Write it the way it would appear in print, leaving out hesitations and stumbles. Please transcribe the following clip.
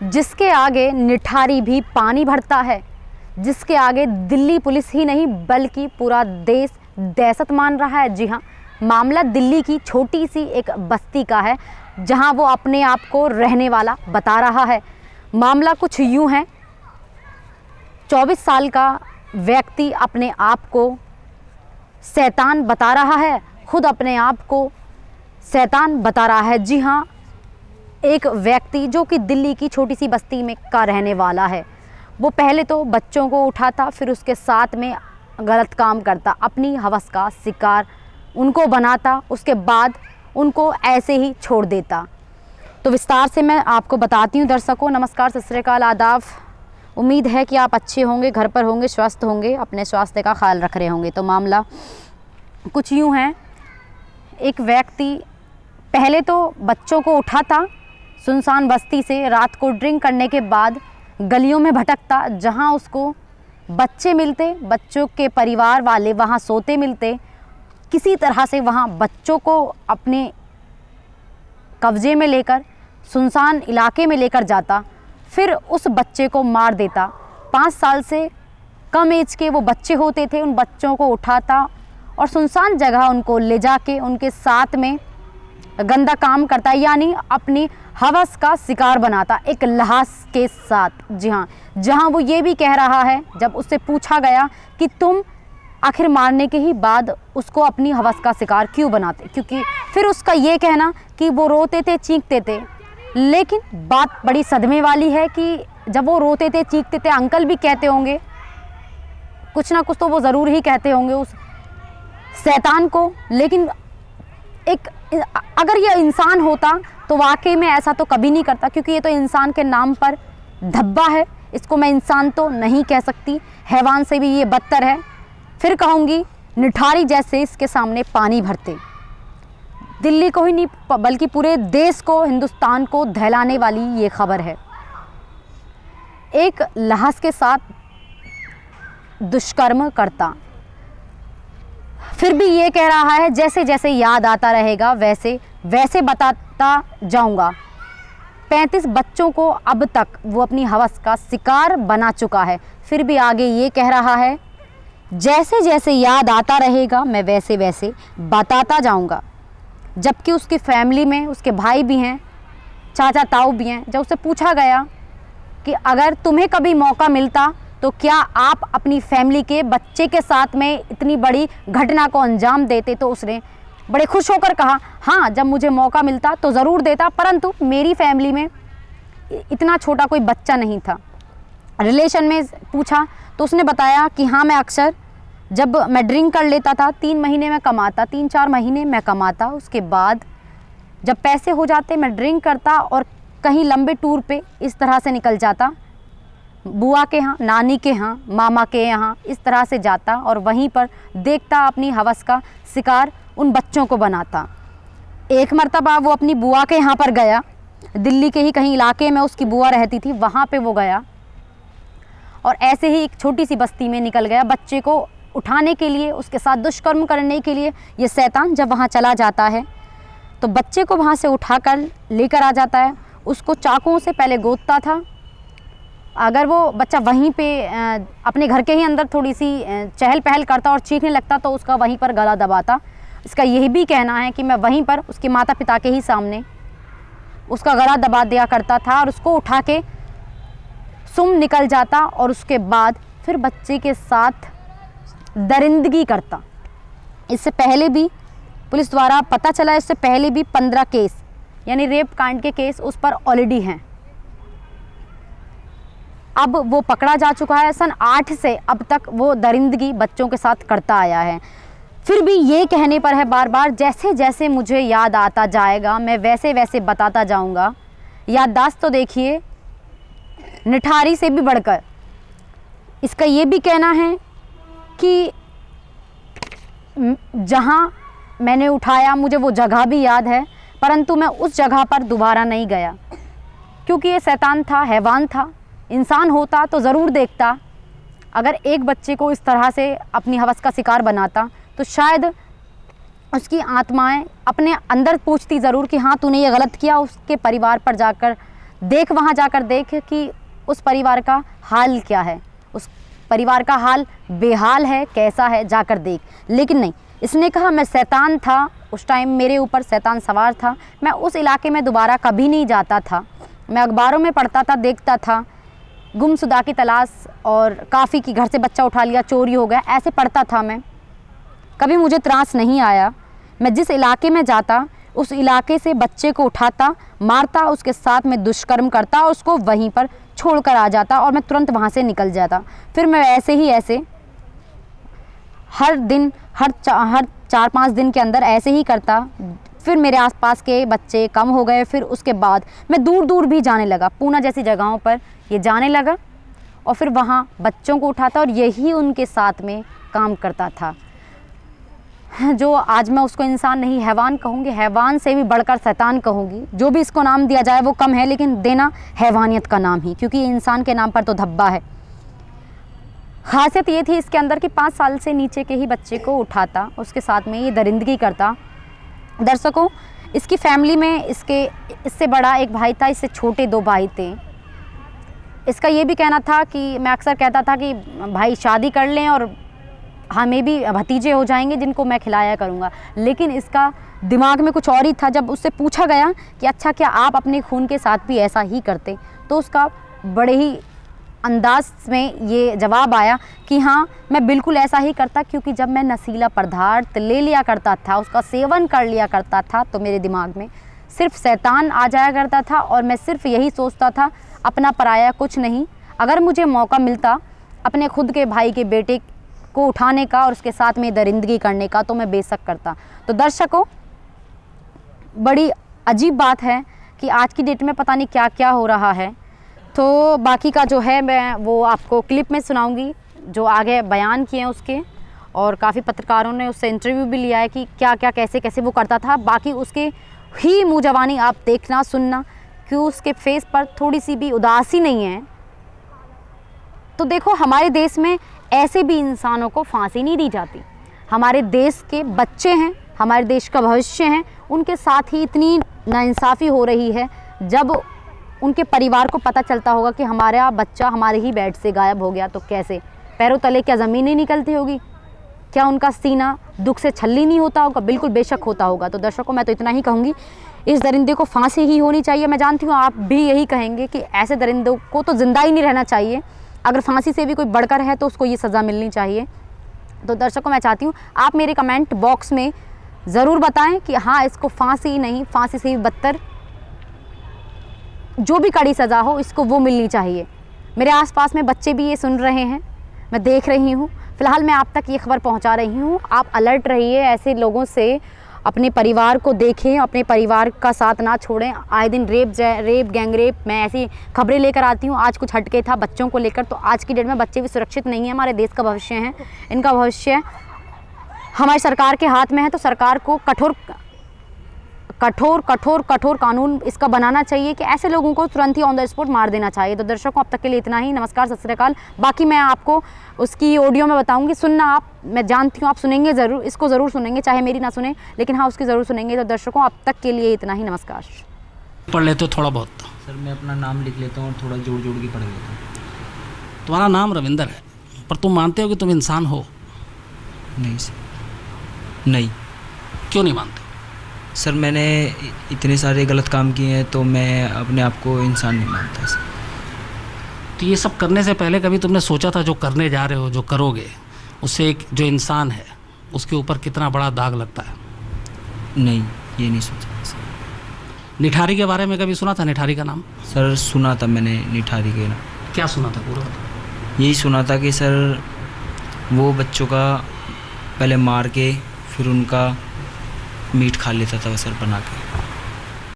जिसके आगे निठारी भी पानी भरता है, जिसके आगे दिल्ली पुलिस ही नहीं बल्कि पूरा देश दहशत मान रहा है। जी हाँ, मामला दिल्ली की छोटी सी एक बस्ती का है जहां वो अपने आप को रहने वाला बता रहा है। मामला कुछ यूं है, 24 साल का व्यक्ति अपने आप को शैतान बता रहा है, खुद अपने आप को शैतान बता रहा है। जी हाँ, एक व्यक्ति जो कि दिल्ली की छोटी सी बस्ती में का रहने वाला है, वो पहले तो बच्चों को उठाता, फिर उसके साथ में गलत काम करता, अपनी हवस का शिकार उनको बनाता, उसके बाद उनको ऐसे ही छोड़ देता। तो विस्तार से मैं आपको बताती हूँ। दर्शकों नमस्कार, सत श्री अकाल, आदाब। उम्मीद है कि आप अच्छे होंगे, घर पर होंगे, स्वस्थ होंगे, अपने स्वास्थ्य का ख्याल रख रहे होंगे। तो मामला कुछ यूँ है, एक व्यक्ति पहले तो बच्चों को उठाता, सुनसान बस्ती से रात को ड्रिंक करने के बाद गलियों में भटकता, जहां उसको बच्चे मिलते, बच्चों के परिवार वाले वहां सोते मिलते, किसी तरह से वहां बच्चों को अपने कब्जे में लेकर सुनसान इलाके में लेकर जाता, फिर उस बच्चे को मार देता। 5 साल से कम एज के वो बच्चे होते थे, उन बच्चों को उठाता और सुनसान जगह उनको ले जाके उनके साथ में गंदा काम करता, यानी अपनी हवस का शिकार बनाता, एक लहास के साथ। जी हाँ, जहाँ वो ये भी कह रहा है, जब उससे पूछा गया कि तुम आखिर मारने के ही बाद उसको अपनी हवस का शिकार क्यों बनाते, क्योंकि फिर उसका ये कहना कि वो रोते थे, चीखते थे। लेकिन बात बड़ी सदमे वाली है कि जब वो रोते थे, चीखते थे, अंकल भी कहते होंगे, कुछ ना कुछ तो वो ज़रूर ही कहते होंगे उस शैतान को। लेकिन अगर ये इंसान होता तो वाकई में ऐसा तो कभी नहीं करता, क्योंकि ये तो इंसान के नाम पर धब्बा है। इसको मैं इंसान तो नहीं कह सकती, हैवान से भी ये बदतर है। फिर कहूँगी निठारी जैसे इसके सामने पानी भरते। दिल्ली को ही नहीं बल्कि पूरे देश को, हिंदुस्तान को दहलाने वाली ये खबर है। एक लहास के साथ दुष्कर्म करता, फिर भी ये कह रहा है जैसे जैसे याद आता रहेगा वैसे वैसे बताता जाऊंगा। 35 बच्चों को अब तक वो अपनी हवस का शिकार बना चुका है, फिर भी आगे ये कह रहा है जैसे जैसे याद आता रहेगा मैं वैसे वैसे बताता जाऊंगा। जबकि उसकी फैमिली में उसके भाई भी हैं, चाचा ताऊ भी हैं। जब उससे पूछा गया कि अगर तुम्हें कभी मौका मिलता तो क्या आप अपनी फैमिली के बच्चे के साथ में इतनी बड़ी घटना को अंजाम देते, तो उसने बड़े खुश होकर कहा, हाँ जब मुझे मौका मिलता तो ज़रूर देता, परंतु मेरी फैमिली में इतना छोटा कोई बच्चा नहीं था। रिलेशन में पूछा तो उसने बताया कि हाँ, मैं अक्सर जब मैं ड्रिंक कर लेता था 3 महीने में कमाता, 3-4 महीने मैं कमाता, उसके बाद जब पैसे हो जाते मैं ड्रिंक करता और कहीं लंबे टूर पे इस तरह से निकल जाता, बुआ के यहाँ, नानी के यहाँ, मामा के यहाँ, इस तरह से जाता और वहीं पर देखता, अपनी हवस का शिकार उन बच्चों को बनाता। एक मर्तबा वो अपनी बुआ के यहाँ पर गया, दिल्ली के ही कहीं इलाके में उसकी बुआ रहती थी, वहाँ पे वो गया और ऐसे ही एक छोटी सी बस्ती में निकल गया बच्चे को उठाने के लिए, उसके साथ दुष्कर्म करने के लिए। ये शैतान जब वहाँ चला जाता है तो बच्चे को वहाँ से उठाकर लेकर आ जाता है, उसको चाकुओं से पहले गोदता था। अगर वो बच्चा वहीं पे अपने घर के ही अंदर थोड़ी सी चहल पहल करता और चीखने लगता तो उसका वहीं पर गला दबाता। इसका यही भी कहना है कि मैं वहीं पर उसके माता पिता के ही सामने उसका गला दबा दिया करता था और उसको उठा के सुम निकल जाता और उसके बाद फिर बच्चे के साथ दरिंदगी करता। इससे पहले भी पुलिस द्वारा पता चला, इससे पहले भी 15 केस यानी रेप कांड के केस उस पर ऑलरेडी हैं। अब वो पकड़ा जा चुका है। सन 8 से अब तक वो दरिंदगी बच्चों के साथ करता आया है। फिर भी ये कहने पर है बार बार जैसे जैसे मुझे याद आता जाएगा मैं वैसे वैसे बताता जाऊंगा। याददाश्त तो देखिए निठारी से भी बढ़कर। इसका ये भी कहना है कि जहाँ मैंने उठाया मुझे वो जगह भी याद है, परंतु मैं उस जगह पर दोबारा नहीं गया, क्योंकि ये शैतान था, हैवान था। इंसान होता तो ज़रूर देखता। अगर एक बच्चे को इस तरह से अपनी हवस का शिकार बनाता तो शायद उसकी आत्माएं अपने अंदर पूछती ज़रूर कि हाँ तूने ये गलत किया, उसके परिवार पर जाकर देख वहाँ जाकर देख कि उस परिवार का हाल क्या है, उस परिवार का हाल बेहाल है, कैसा है, जाकर देख। लेकिन नहीं, इसने कहा मैं शैतान था, उस टाइम मेरे ऊपर शैतान सवार था, मैं उस इलाके में दोबारा कभी नहीं जाता था। मैं अखबारों में पढ़ता था, देखता था गुमशुदा की तलाश और काफ़ी की घर से बच्चा उठा लिया, चोरी हो गया, ऐसे पढ़ता था मैं। कभी मुझे त्रास नहीं आया। मैं जिस इलाके में जाता उस इलाके से बच्चे को उठाता, मारता, उसके साथ में दुष्कर्म करता और उसको वहीं पर छोड़कर आ जाता और मैं तुरंत वहाँ से निकल जाता। फिर मैं ऐसे हर दिन हर 4-5 दिन के अंदर ऐसे ही करता। फिर मेरे आसपास के बच्चे कम हो गए। फिर उसके बाद मैं दूर दूर भी जाने लगा, पूना जैसी जगहों पर ये जाने लगा और फिर वहाँ बच्चों को उठाता और यही उनके साथ में काम करता था। जो आज मैं उसको इंसान नहीं हैवान कहूँगी, हैवान से भी बढ़कर शैतान कहूँगी। जो भी इसको नाम दिया जाए वो कम है, लेकिन देना हैवानियत का नाम ही, क्योंकि इंसान के नाम पर तो धब्बा है। खासियत ये थी इसके अंदर कि 5 साल से नीचे के ही बच्चे को उठाता, उसके साथ में ये दरिंदगी करता। दर्शकों, इसकी फैमिली में इससे बड़ा एक भाई था, इससे छोटे 2 भाई थे। इसका ये भी कहना था कि मैं अक्सर कहता था कि भाई शादी कर लें और हमें भी भतीजे हो जाएंगे जिनको मैं खिलाया करूँगा, लेकिन इसका दिमाग में कुछ और ही था। जब उससे पूछा गया कि अच्छा क्या आप अपने खून के साथ भी ऐसा ही करते, तो उसका बड़े ही अंदाज में ये जवाब आया कि हाँ, मैं बिल्कुल ऐसा ही करता, क्योंकि जब मैं नशीला पदार्थ ले लिया करता था, उसका सेवन कर लिया करता था, तो मेरे दिमाग में सिर्फ शैतान आ जाया करता था और मैं सिर्फ यही सोचता था, अपना पराया कुछ नहीं। अगर मुझे मौका मिलता अपने खुद के भाई के बेटे को उठाने का और उसके साथ में दरिंदगी करने का, तो मैं बेशक करता। तो दर्शकों, बड़ी अजीब बात है कि आज की डेट में पता नहीं क्या क्या हो रहा है। तो बाकी का जो है मैं वो आपको क्लिप में सुनाऊंगी, जो आगे बयान किए हैं उसके, और काफ़ी पत्रकारों ने उससे इंटरव्यू भी लिया है कि क्या क्या कैसे कैसे वो करता था। बाकी उसके ही मुँह जवानी आप देखना सुनना कि उसके फेस पर थोड़ी सी भी उदासी नहीं है। तो देखो, हमारे देश में ऐसे भी इंसानों को फांसी नहीं दी जाती। हमारे देश के बच्चे हैं, हमारे देश का भविष्य हैं, उनके साथ ही इतनी नाइंसाफ़ी हो रही है। जब उनके परिवार को पता चलता होगा कि हमारा बच्चा हमारे ही बेड से गायब हो गया, तो कैसे पैरों तले क्या ज़मीन ही निकलती होगी? क्या उनका सीना दुख से छल्ली नहीं होता होगा? बिल्कुल बेशक होता होगा। तो दर्शकों, मैं तो इतना ही कहूँगी, इस दरिंदे को फांसी ही होनी चाहिए। मैं जानती हूँ आप भी यही कहेंगे कि ऐसे दरिंदों को तो ज़िंदा ही नहीं रहना चाहिए। अगर फांसी से भी कोई बढ़कर है तो उसको ये सज़ा मिलनी चाहिए। तो दर्शकों, मैं चाहती हूँ आप मेरे कमेंट बॉक्स में ज़रूर बताएं कि हाँ, इसको फांसी नहीं, फांसी से भी बदतर जो भी कड़ी सज़ा हो, इसको वो मिलनी चाहिए। मेरे आसपास में बच्चे भी ये सुन रहे हैं, मैं देख रही हूँ। फ़िलहाल मैं आप तक ये खबर पहुँचा रही हूँ। आप अलर्ट रहिए, ऐसे लोगों से अपने परिवार को देखें, अपने परिवार का साथ ना छोड़ें। आए दिन रेप गैंग रेप, मैं ऐसी खबरें लेकर आती हूँ। आज कुछ हटके था बच्चों को लेकर। तो आज की डेट में बच्चे भी सुरक्षित नहीं हैं। हमारे देश का भविष्य है, इनका भविष्य हमारी सरकार के हाथ में है। तो सरकार को कठोर कठोर कठोर कठोर कानून इसका बनाना चाहिए कि ऐसे लोगों को तुरंत ही ऑन द स्पॉट मार देना चाहिए। तो दर्शकों, अब तक के लिए इतना ही। नमस्कार, सत श्री अकाल। बाकी मैं आपको उसकी ऑडियो में बताऊंगी, सुनना आप। मैं जानती हूँ आप सुनेंगे ज़रूर, इसको ज़रूर सुनेंगे, चाहे मेरी ना सुने, लेकिन हाँ, उसकी ज़रूर सुनेंगे। तो दर्शकों, अब तक के लिए इतना ही। नमस्कार। पढ़ लेते हो थोड़ा बहुत? सर, मैं अपना नाम लिख लेता हूँ और थोड़ा जोड़ जोड़ के पढ़ लेता हूँ। तुम्हारा नाम रविंदर है, पर तुम मानते हो कि तुम इंसान हो? नहीं सर, नहीं। क्यों नहीं मानते? सर, मैंने इतने सारे गलत काम किए हैं, तो मैं अपने आप को इंसान नहीं मानता सर। तो ये सब करने से पहले कभी तुमने सोचा था जो करने जा रहे हो, जो करोगे, उससे एक जो इंसान है उसके ऊपर कितना बड़ा दाग लगता है? नहीं, ये नहीं सोचा सर। निठारी के बारे में कभी सुना था? निठारी का नाम? सर, सुना था मैंने निठारी के नाम। क्या सुना था पूरा? यही सुना था कि सर वो बच्चों का पहले मार के फिर उनका मीट खा लेता था सर, बना के।